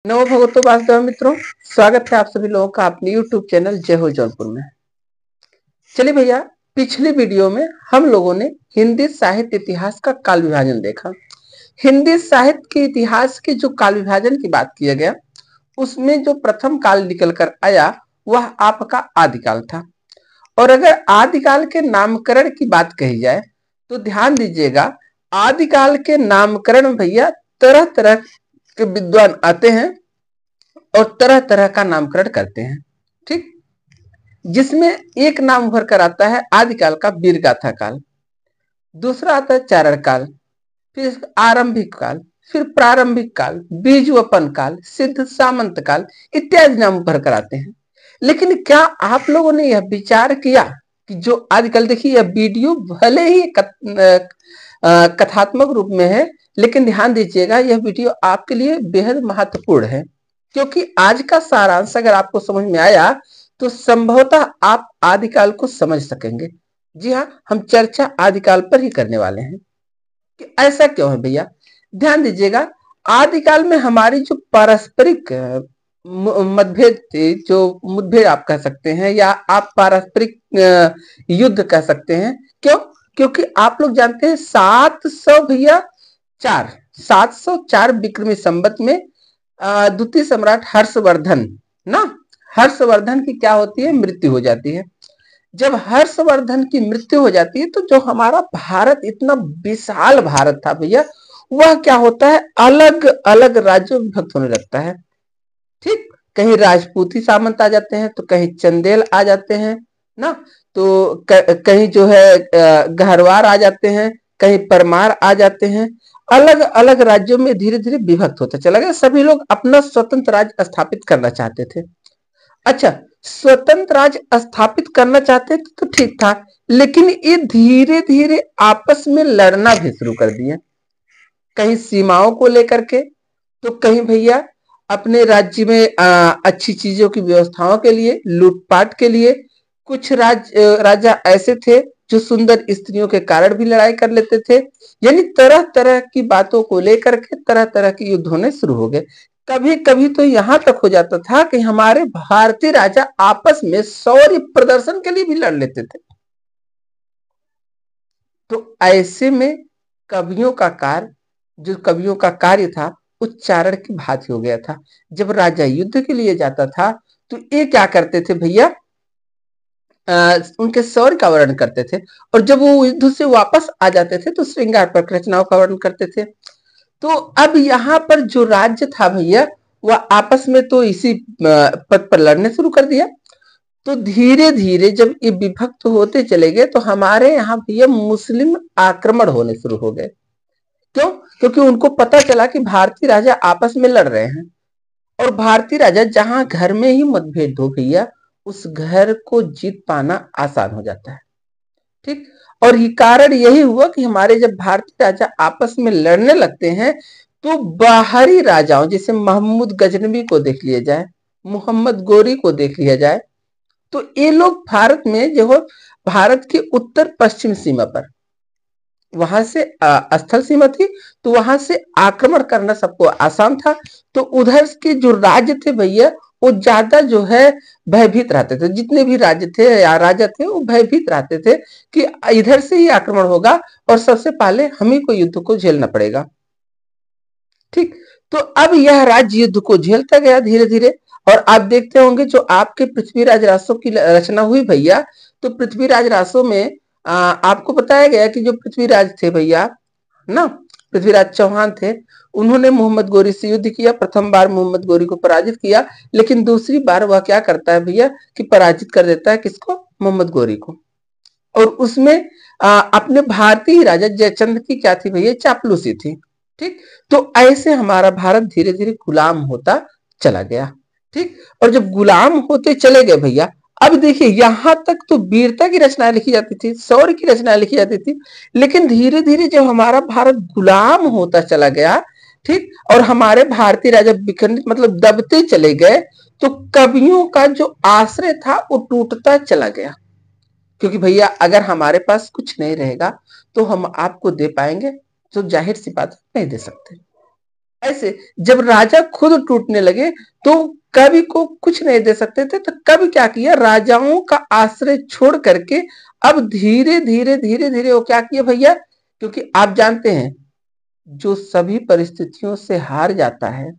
नमो भगवतो वासुदेव मित्रों, स्वागत है आप सभी लोगों का अपने YouTube चैनल जय हो जौनपुर में। चलिए भैया, पिछली वीडियो में हम लोगों ने हिंदी साहित्य इतिहास का काल विभाजन देखा। हिंदी साहित्य के इतिहास के जो काल विभाजन की बात किया गया, उसमें जो प्रथम काल निकल कर आया वह आपका आदिकाल था। और अगर आदिकाल के नामकरण की बात कही जाए तो ध्यान दीजिएगा, आदिकाल के नामकरण में भैया तरह तरह के विद्वान आते हैं और तरह तरह का नामकरण करते हैं। ठीक, जिसमें एक नाम उभर कर आता है आदिकाल का वीरगाथा काल, दूसरा आता है चारण काल, फिर आरंभिक काल, फिर प्रारंभिक काल, बीजवपन काल, सिद्ध सामंत काल इत्यादि नाम उभर कर आते हैं। लेकिन क्या आप लोगों ने यह विचार किया कि जो आदिकाल, देखिए यह वीडियो भले ही कथात्मक रूप में है, लेकिन ध्यान दीजिएगा यह वीडियो आपके लिए बेहद महत्वपूर्ण है, क्योंकि आज का सारांश अगर आपको समझ में आया तो संभवतः आप आदिकाल को समझ सकेंगे। जी हाँ, हम चर्चा आदिकाल पर ही करने वाले हैं कि ऐसा क्यों है भैया। ध्यान दीजिएगा, आदिकाल में हमारी जो पारस्परिक मतभेद थे, जो मुठभेड़ आप कह सकते हैं या आप पारस्परिक युद्ध कह सकते हैं। क्यों? क्योंकि आप लोग जानते हैं 700 भैया 4 704 विक्रमी संवत में द्वितीय सम्राट हर्षवर्धन ना, हर्षवर्धन की क्या होती है, मृत्यु हो जाती है। जब हर्षवर्धन की मृत्यु हो जाती है तो जो हमारा भारत, इतना विशाल भारत था भैया, वह क्या होता है, अलग अलग राज्यों में विभक्त होने लगता है। ठीक, कहीं राजपूती सामंत आ जाते हैं तो कहीं चंदेल आ जाते हैं ना, तो कहीं जो है गहरवार आ जाते हैं, कहीं परमार आ जाते हैं। अलग अलग राज्यों में धीरे धीरे विभक्त होता चला गया। सभी लोग अपना स्वतंत्र राज्य स्थापित करना चाहते थे। अच्छा, स्वतंत्र राज्य स्थापित करना चाहते थे तो ठीक था, लेकिन ये धीरे धीरे आपस में लड़ना भी शुरू कर दिए, कहीं सीमाओं को लेकर के, तो कहीं भैया अपने राज्य में अच्छी चीजों की व्यवस्थाओं के लिए, लूटपाट के लिए। कुछ राजा ऐसे थे जो सुंदर स्त्रियों के कारण भी लड़ाई कर लेते थे। यानी तरह तरह की बातों को लेकर के तरह तरह के युद्ध होने शुरू हो गए। कभी कभी तो यहां तक हो जाता था कि हमारे भारतीय राजा आपस में शौर्य प्रदर्शन के लिए भी लड़ लेते थे। तो ऐसे में कवियों का कार्य, जो कवियों का कार्य था, उच्चारण की भांति हो गया था। जब राजा युद्ध के लिए जाता था तो ये क्या करते थे भैया, उनके शौर्य का वर्णन करते थे, और जब वो युद्ध से वापस आ जाते थे तो श्रृंगार पर रचनाओं का वर्णन करते थे। तो अब यहाँ पर जो राज्य था भैया, वह आपस में तो इसी पद पर लड़ने शुरू कर दिया। तो धीरे धीरे जब ये विभक्त होते चले गए तो हमारे यहाँ भैया मुस्लिम आक्रमण होने शुरू हो गए। क्यों? क्योंकि उनको पता चला कि भारतीय राजा आपस में लड़ रहे हैं, और भारतीय राजा जहां घर में ही मतभेद हो भैया, उस घर को जीत पाना आसान हो जाता है। ठीक, और ये कारण यही हुआ कि हमारे जब भारतीय राजा आपस में लड़ने लगते हैं तो बाहरी राजाओं, जैसे महमूद गजनवी को देख लिया जाए, मोहम्मद गोरी को देख लिया जाए, तो ये लोग भारत में जो, भारत की उत्तर पश्चिम सीमा पर, वहां से स्थल सीमा थी, तो वहां से आक्रमण करना सबको आसान था। तो उधर के जो राज्य थे भैया, वो ज्यादा जो है भयभीत रहते थे। जितने भी राज्य थे या राजा थे वो भयभीत रहते थे कि इधर से ही आक्रमण होगा और सबसे पहले हम ही को युद्ध को झेलना पड़ेगा। ठीक, तो अब यह राज्य युद्ध को झेलता गया धीरे धीरे। और आप देखते होंगे जो आपके पृथ्वीराज रासो की रचना हुई भैया, तो पृथ्वीराज रासो में आपको बताया गया कि जो पृथ्वीराज थे भैया ना, पृथ्वीराज चौहान थे, उन्होंने मोहम्मद गोरी से युद्ध किया। प्रथम बार मोहम्मद गोरी को पराजित किया, लेकिन दूसरी बार वह क्या करता है भैया कि पराजित कर देता है किसको, मोहम्मद गोरी को। और उसमें अपने भारतीय राजा जयचंद की क्या थी भैया, चापलूसी थी। ठीक, तो ऐसे हमारा भारत धीरे धीरे गुलाम होता चला गया। ठीक, और जब गुलाम होते चले गए भैया, अब देखिए यहां तक तो वीरता की रचनाएं लिखी जाती थी, शौर्य की रचनाएं लिखी जाती थी, लेकिन धीरे धीरे जब हमारा भारत गुलाम होता चला गया, ठीक, और हमारे भारतीय राजा विखंडित मतलब दबते चले गए, तो कवियों का जो आश्रय था वो टूटता चला गया। क्योंकि भैया अगर हमारे पास कुछ नहीं रहेगा तो हम आपको दे पाएंगे, तो जाहिर सी बात नहीं दे सकते। ऐसे जब राजा खुद टूटने लगे तो कवि को कुछ नहीं दे सकते थे, तो कवि क्या किया, राजाओं का आश्रय छोड़ करके अब धीरे धीरे धीरे धीरे वो क्या किया भैया, क्योंकि आप जानते हैं जो सभी परिस्थितियों से हार जाता है,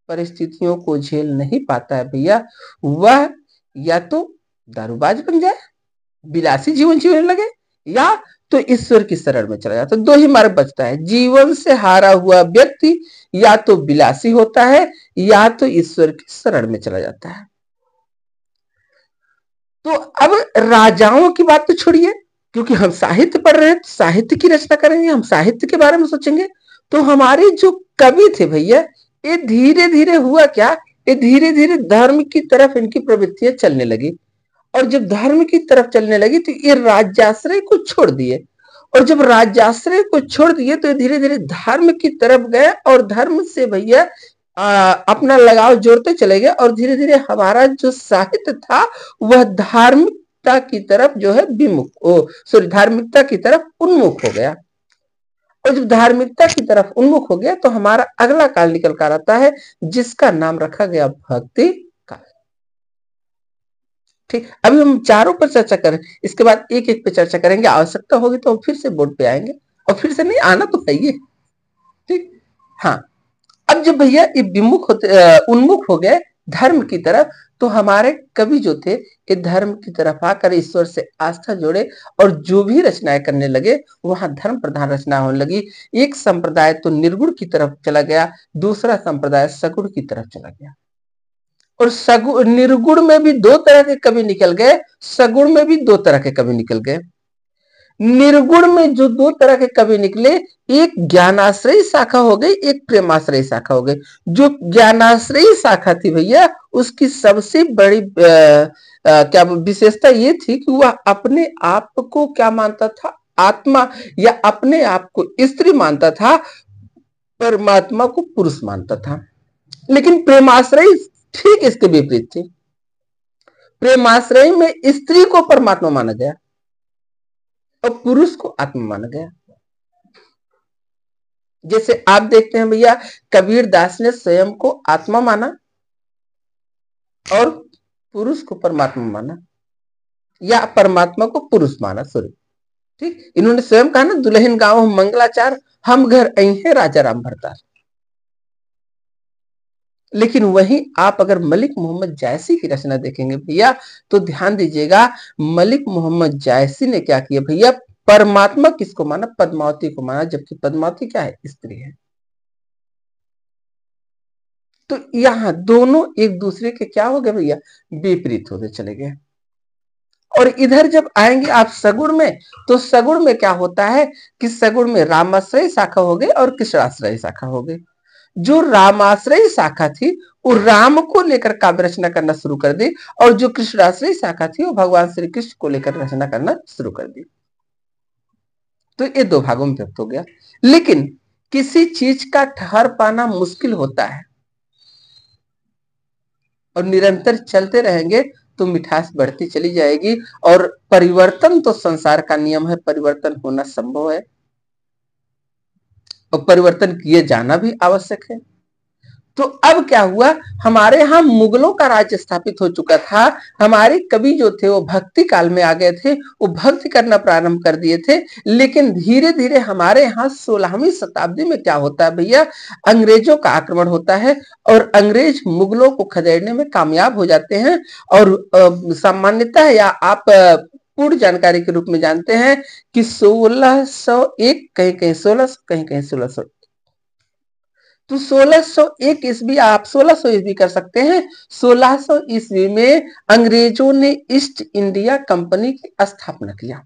परिस्थितियों को झेल नहीं पाता है भैया, वह या तो दारूबाज बन जाए, विलासी जीवन जीने लगे, या तो ईश्वर की शरण में चला जाता है। दो ही मार्ग बचता है, जीवन से हारा हुआ व्यक्ति या तो विलासी होता है या तो ईश्वर की शरण में चला जाता है। तो अब राजाओं की बात तो छोड़िए, क्योंकि हम साहित्य पढ़ रहे हैं, तो साहित्य की रचना करेंगे, हम साहित्य के बारे में सोचेंगे। तो हमारे जो कवि थे भैया, ये धीरे धीरे हुआ क्या, ये धीरे धीरे धर्म की तरफ इनकी प्रवृत्तियां चलने लगी, और जब धर्म की तरफ चलने लगी तो ये राज्याश्रय को छोड़ दिए, और जब राज्याश्रय को छोड़ दिए तो धीरे धीरे धर्म की तरफ गए, और धर्म से भैया अपना लगाव जोड़ते चले गए, और धीरे धीरे हमारा जो साहित्य था वह धार्मिकता की तरफ जो है धार्मिकता की तरफ उन्मुख हो गया। और जब धार्मिकता की तरफ उन्मुख हो गया तो हमारा अगला काल निकल कर आता है, जिसका नाम रखा गया भक्ति काल। ठीक, अभी हम चारों पर चर्चा करें, इसके बाद एक एक पे चर्चा करेंगे, आवश्यकता होगी तो हम फिर से बोर्ड पे आएंगे, और फिर से नहीं आना तो है ही। ठीक, हाँ। अब जब भैया ये विमुख होते उन्मुख हो गए धर्म की तरफ, तो हमारे कवि जो थे ये धर्म की तरफ आकर ईश्वर से आस्था जोड़े, और जो भी रचनाएं करने लगे वहां धर्म प्रधान रचना होने लगी। एक संप्रदाय तो निर्गुण की तरफ चला गया, दूसरा संप्रदाय सगुण की तरफ चला गया, और सगुण निर्गुण में भी दो तरह के कवि निकल गए, सगुण में भी दो तरह के कवि निकल गए। निर्गुण में जो दो तरह के कवि निकले, एक ज्ञानाश्रयी शाखा हो गई, एक प्रेमाश्रयी शाखा हो गई। जो ज्ञानाश्रयी शाखा थी भैया, उसकी सबसे बड़ी क्या विशेषता ये थी कि वह अपने आप को क्या मानता था, आत्मा, या अपने आप को स्त्री मानता था, परमात्मा को पुरुष मानता था। लेकिन प्रेमाश्रयी ठीक इसके विपरीत थी, प्रेमाश्रय में स्त्री को परमात्मा माना गया और पुरुष को आत्मा माना गया। जैसे आप देखते हैं भैया, कबीर दास ने स्वयं को आत्मा माना और पुरुष को परमात्मा माना, या परमात्मा को पुरुष माना, सॉरी। ठीक, इन्होंने स्वयं कहा ना, दुल्हन गाँव मंगलाचार, हम घर अहे राजा राम भरतार। लेकिन वहीं आप अगर मलिक मोहम्मद जायसी की रचना देखेंगे भैया, तो ध्यान दीजिएगा, मलिक मोहम्मद जायसी ने क्या किया भैया, परमात्मा किसको माना, पद्मावती को माना, जबकि पद्मावती क्या है, स्त्री है। तो यहां दोनों एक दूसरे के क्या हो गए भैया, विपरीत होते चले गए। और इधर जब आएंगे आप सगुण में, तो सगुण में क्या होता है कि सगुण में रामाश्रय शाखा हो गई और कृष्णाश्रय शाखा हो गई। जो रामाश्रय शाखा थी वो राम को लेकर काव्य रचना करना शुरू कर दी, और जो कृष्णाश्रय शाखा थी वो भगवान श्री कृष्ण को लेकर रचना करना शुरू कर दी। तो ये दो भागों में व्यक्त हो गया। लेकिन किसी चीज का ठहर पाना मुश्किल होता है, और निरंतर चलते रहेंगे तो मिठास बढ़ती चली जाएगी, और परिवर्तन तो संसार का नियम है, परिवर्तन होना संभव है, और परिवर्तन किए जाना भी आवश्यक है। तो अब क्या हुआ, हमारे यहां मुगलों का राज्य स्थापित हो चुका था, हमारे कवि जो थे वो भक्ति काल में आ गए थे, वो भक्ति करना प्रारंभ कर दिए थे। लेकिन धीरे धीरे हमारे यहाँ 16वीं शताब्दी में क्या होता है भैया, अंग्रेजों का आक्रमण होता है, और अंग्रेज मुगलों को खदेड़ने में कामयाब हो जाते हैं। और सामान्यतः, या आप पूर्ण जानकारी के रूप में जानते हैं कि 1601, कहीं कहीं 1600, कहीं कहीं 1600, तो 1601 ईस्वी, आप 1600 ईस्वी कर सकते हैं। 1600 ईस्वी में अंग्रेजों ने ईस्ट इंडिया कंपनी की स्थापना किया।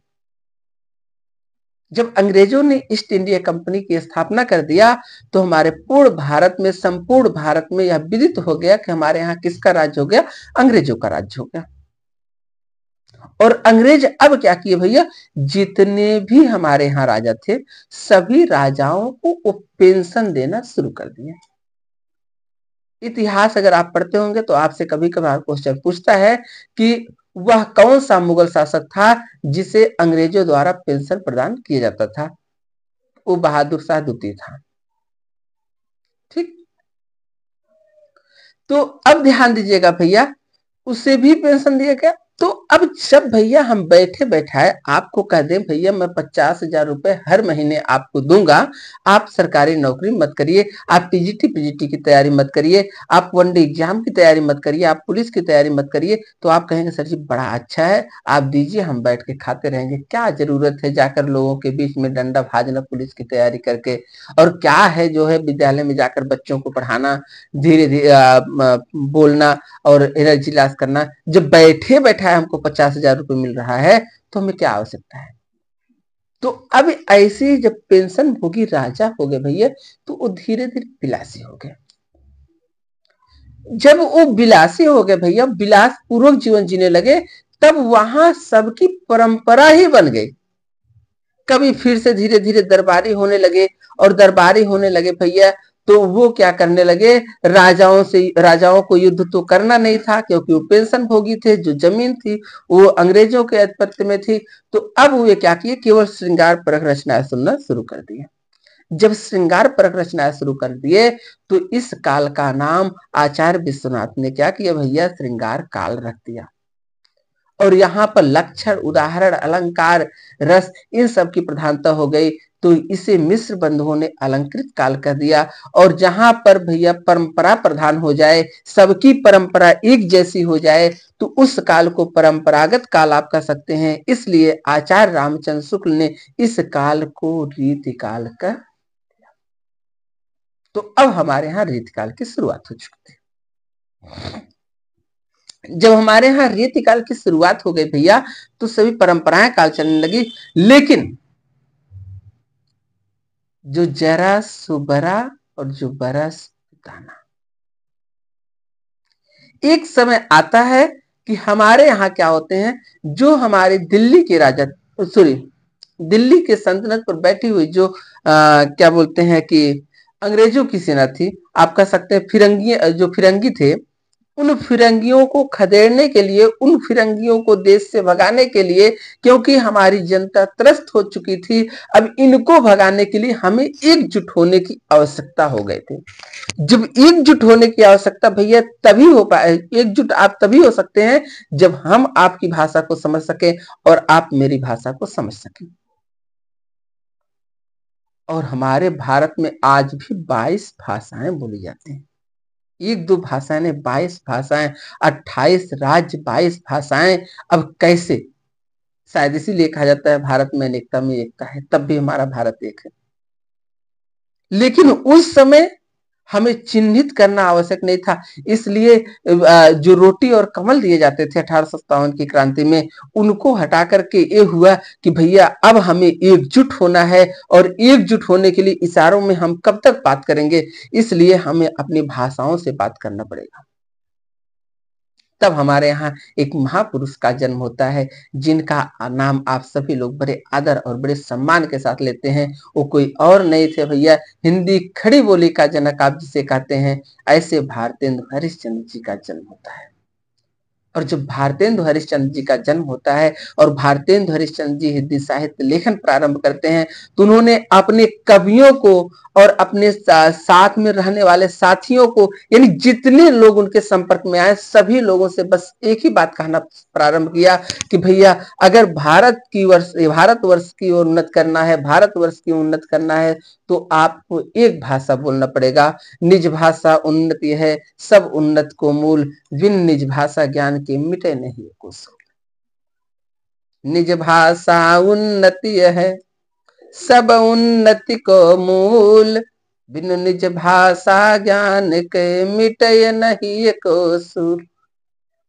जब अंग्रेजों ने ईस्ट इंडिया कंपनी की स्थापना कर दिया, तो हमारे पूर्ण भारत में, संपूर्ण भारत में यह विदित हो गया कि हमारे यहाँ किसका राज्य हो गया, अंग्रेजों का राज्य हो गया। और अंग्रेज अब क्या किए भैया, जितने भी हमारे यहाँ राजा थे, सभी राजाओं को वो पेंशन देना शुरू कर दिए। इतिहास अगर आप पढ़ते होंगे तो आपसे कभी कभार क्वेश्चन पूछता है कि वह कौन सा मुगल शासक था जिसे अंग्रेजों द्वारा पेंशन प्रदान किया जाता था, वो बहादुर शाह द्वितीय था। ठीक, तो अब ध्यान दीजिएगा भैया, उसे भी पेंशन दिया गया। तो अब जब भैया हम बैठे बैठाए आपको कह दें भैया मैं 50,000 रुपए हर महीने आपको दूंगा, आप सरकारी नौकरी मत करिए, आप पीजीटी की तैयारी मत करिए, आप वनडे एग्जाम की तैयारी मत करिए, आप पुलिस की तैयारी मत करिए, तो आप कहेंगे सर जी बड़ा अच्छा है, आप दीजिए हम बैठ के खाते रहेंगे। क्या जरूरत है जाकर लोगों के बीच में डंडा भाजना पुलिस की तैयारी करके, और क्या है जो है विद्यालय में जाकर बच्चों को पढ़ाना, धीरे धीरे बोलना और एनर्जी लॉस करना, जब बैठे बैठाए हमको 50,000 रुपए मिल रहा है तो हमें क्या आवश्यकता है। तो अब ऐसी जब पेंशन होगी राजा हो गए भैया, तो वो धीरे धीरे विलासी हो गए। जब वो विलासी हो गए भैया, विलास पूर्वक जीवन जीने लगे, तब वहां सबकी परंपरा ही बन गई। कभी फिर से धीरे धीरे दरबारी होने लगे, और दरबारी होने लगे भैया तो वो क्या करने लगे, राजाओं को युद्ध तो करना नहीं था क्योंकि वो पेंशन भोगी थे, जो जमीन थी वो अंग्रेजों के आधिपत्य में थी। तो अब वो क्या किए, केवल श्रृंगार परक रचनाएं सुनना शुरू कर दिए। जब श्रृंगार परक रचनाएं शुरू कर दिए तो इस काल का नाम आचार्य विश्वनाथ ने क्या किया भैया, श्रृंगार काल रख दिया। और यहाँ पर लक्षण, उदाहरण, अलंकार, रस, इन सब की प्रधानता हो गई, तो इसे मिश्र बंधुओं ने अलंकृत काल कर दिया। और जहां पर भैया परंपरा प्रधान हो जाए, सबकी परंपरा एक जैसी हो जाए, तो उस काल को परंपरागत काल आप कह सकते हैं। इसलिए आचार्य रामचंद्र शुक्ल ने इस काल को रीति काल का। तो अब हमारे यहाँ रीति काल की शुरुआत हो चुकी थी। जब हमारे यहाँ रीति काल की शुरुआत हो गई भैया, तो सभी परंपराएं काल चलने लगी। लेकिन जो जरा सुबरा और जो बरस दाना, एक समय आता है कि हमारे यहाँ क्या होते हैं, जो हमारे दिल्ली के राजा, सॉरी दिल्ली के सल्तनत पर बैठी हुई जो क्या बोलते हैं कि अंग्रेजों की सेना थी, आप कह सकते हैं फिरंगी, जो फिरंगी थे, उन फिरंगियों को खदेड़ने के लिए, उन फिरंगियों को देश से भगाने के लिए, क्योंकि हमारी जनता त्रस्त हो चुकी थी, अब इनको भगाने के लिए हमें एकजुट होने की आवश्यकता हो गई थी। जब एकजुट होने की आवश्यकता भैया तभी हो पाए, एकजुट आप तभी हो सकते हैं जब हम आपकी भाषा को समझ सके और आप मेरी भाषा को समझ सकें। और हमारे भारत में आज भी 22 भाषाएं बोली जाती हैं। एक दो भाषाएं ने 22 भाषाएं, 28 राज्य, 22 भाषाएं। अब कैसे, शायद इसीलिए कहा जाता है भारत में अनेकता में एकता है, तब भी हमारा भारत एक है। लेकिन उस समय हमें चिन्हित करना आवश्यक नहीं था, इसलिए जो रोटी और कमल दिए जाते थे 1857 की क्रांति में, उनको हटा करके ये हुआ कि भैया अब हमें एकजुट होना है, और एकजुट होने के लिए इशारों में हम कब तक बात करेंगे, इसलिए हमें अपनी भाषाओं से बात करना पड़ेगा। तब हमारे यहाँ एक महापुरुष का जन्म होता है, जिनका नाम आप सभी लोग बड़े आदर और बड़े सम्मान के साथ लेते हैं। वो कोई और नहीं थे भैया, हिंदी खड़ी बोली का जनक आप जिसे कहते हैं, ऐसे भारतेंदु हरिश्चंद्र जी का जन्म होता है। और जब भारतेंदु हरिश्चंद्र जी का जन्म होता है और भारतेंदु हरिश्चंद्र जी हिंदी साहित्य लेखन प्रारंभ करते हैं, तो उन्होंने अपने कवियों को और अपने साथ में रहने वाले साथियों को, यानी जितने लोग उनके संपर्क में आए, सभी लोगों से बस एक ही बात कहना प्रारंभ किया कि भैया अगर भारतवर्ष की उन्नत करना है, भारतवर्ष की उन्नत करना है, तो आपको एक भाषा बोलना पड़ेगा। निज भाषा उन्नति है, सब उन्नत को मूल, बिन निज भाषा ज्ञान के मिटे नहीं कुसूल। निज भाषा उन्नति है, सब उन्नति को मूल, बिन निज भाषा ज्ञान के मिटे नहीं कुसूल।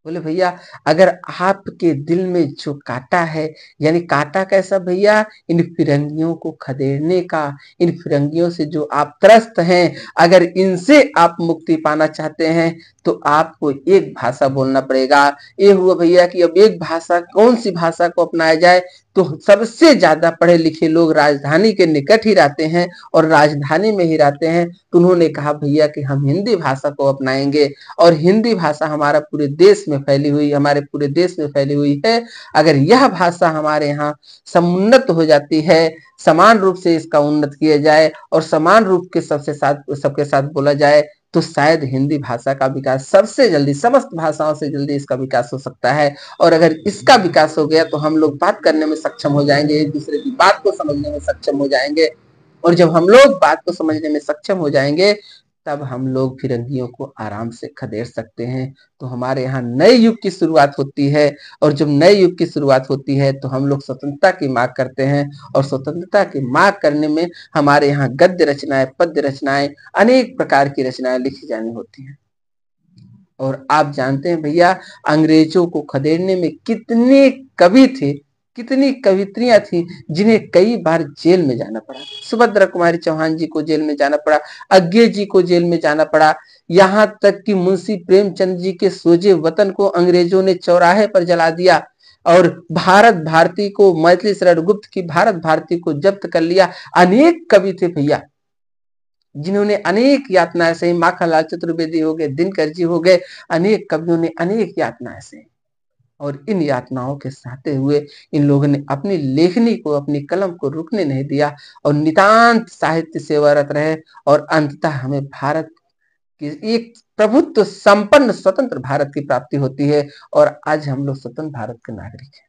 बोले भैया अगर आपके दिल में जो कांटा है, यानी कांटा कैसा भैया, इन फिरंगियों को खदेड़ने का, इन फिरंगियों से जो आप त्रस्त हैं, अगर इनसे आप मुक्ति पाना चाहते हैं तो आपको एक भाषा बोलना पड़ेगा। ये हुआ भैया कि अब एक भाषा, कौन सी भाषा को अपनाया जाए, तो सबसे ज्यादा पढ़े लिखे लोग राजधानी के निकट ही रहते हैं और राजधानी में ही रहते हैं, तो उन्होंने कहा भैया कि हम हिंदी भाषा को अपनाएंगे। और हिंदी भाषा हमारा पूरे देश में फैली हुई, हमारे पूरे देश में फैली हुई है। अगर यह भाषा हमारे यहाँ समुन्नत हो जाती है, समान रूप से इसका उन्नत किया जाए और समान रूप के सबके साथ बोला जाए, तो शायद हिंदी भाषा का विकास सबसे जल्दी, समस्त भाषाओं से जल्दी इसका विकास हो सकता है। और अगर इसका विकास हो गया तो हम लोग बात करने में सक्षम हो जाएंगे, एक दूसरे की बात को समझने में सक्षम हो जाएंगे। और जब हम लोग बात को समझने में सक्षम हो जाएंगे तब हम लोग फिरंगियों को आराम से खदेड़ सकते हैं। तो हमारे यहाँ नए युग की शुरुआत होती है, और जब नए युग की शुरुआत होती है तो हम लोग स्वतंत्रता की मांग करते हैं, और स्वतंत्रता की मांग करने में हमारे यहाँ गद्य रचनाएं, पद्य रचनाएं, अनेक प्रकार की रचनाएं लिखी जानी होती हैं। और आप जानते हैं भैया, अंग्रेजों को खदेड़ने में कितने कवि थे, कितनी कवित्रियां थी जिन्हें कई बार जेल में जाना पड़ा। सुभद्रा कुमारी चौहान जी को जेल में जाना पड़ा, अज्ञे जी को जेल में जाना पड़ा, यहाँ तक कि मुंशी प्रेमचंद जी के सोजे वतन को अंग्रेजों ने चौराहे पर जला दिया, और भारत भारती को, मैथिली शरण गुप्त की भारत भारती को जब्त कर लिया। अनेक कवि थे भैया जिन्होंने अनेक यातनाएं सही, माखनलाल चतुर्वेदी हो गए, दिनकर जी हो गए, अनेक कवियों ने अनेक यातनाएं सही, और इन यातनाओं के सहते हुए इन लोगों ने अपनी लेखनी को, अपनी कलम को रुकने नहीं दिया, और नितांत साहित्य सेवारत रहे, और अंततः हमें भारत की एक प्रभुत्व संपन्न स्वतंत्र भारत की प्राप्ति होती है, और आज हम लोग स्वतंत्र भारत के नागरिक हैं।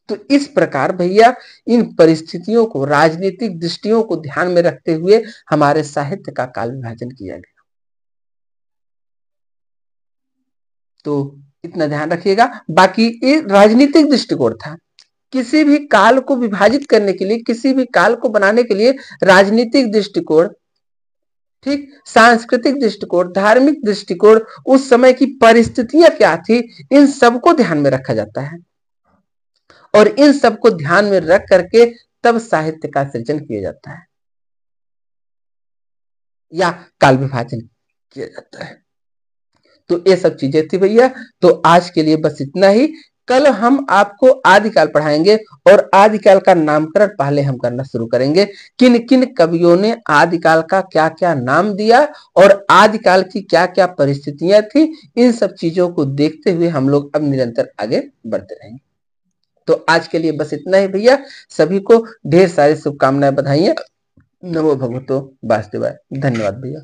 तो इस प्रकार भैया इन परिस्थितियों को, राजनीतिक दृष्टियों को ध्यान में रखते हुए हमारे साहित्य का काल विभाजन किया गया। तो इतना ध्यान रखिएगा। बाकी ये राजनीतिक दृष्टिकोण था। किसी भी काल को विभाजित करने के लिए, किसी भी काल को बनाने के लिए राजनीतिक दृष्टिकोण, ठीक, सांस्कृतिक दृष्टिकोण, धार्मिक दृष्टिकोण, उस समय की परिस्थितियां क्या थी, इन सबको ध्यान में रखा जाता है, और इन सबको ध्यान में रख करके तब साहित्य का सृजन किया जाता है या काल विभाजन किया जाता है। तो ये सब चीजें थी भैया। तो आज के लिए बस इतना ही। कल हम आपको आदिकाल पढ़ाएंगे, और आदिकाल का नामकरण पहले हम करना शुरू करेंगे। किन किन कवियों ने आदिकाल का क्या क्या नाम दिया, और आदिकाल की क्या क्या परिस्थितियां थी, इन सब चीजों को देखते हुए हम लोग अब निरंतर आगे बढ़ते रहेंगे। तो आज के लिए बस इतना ही भैया। सभी को ढेर सारी शुभकामनाएं, बधाइयां। नमो भगवतो वासुदेवाय। धन्यवाद भैया।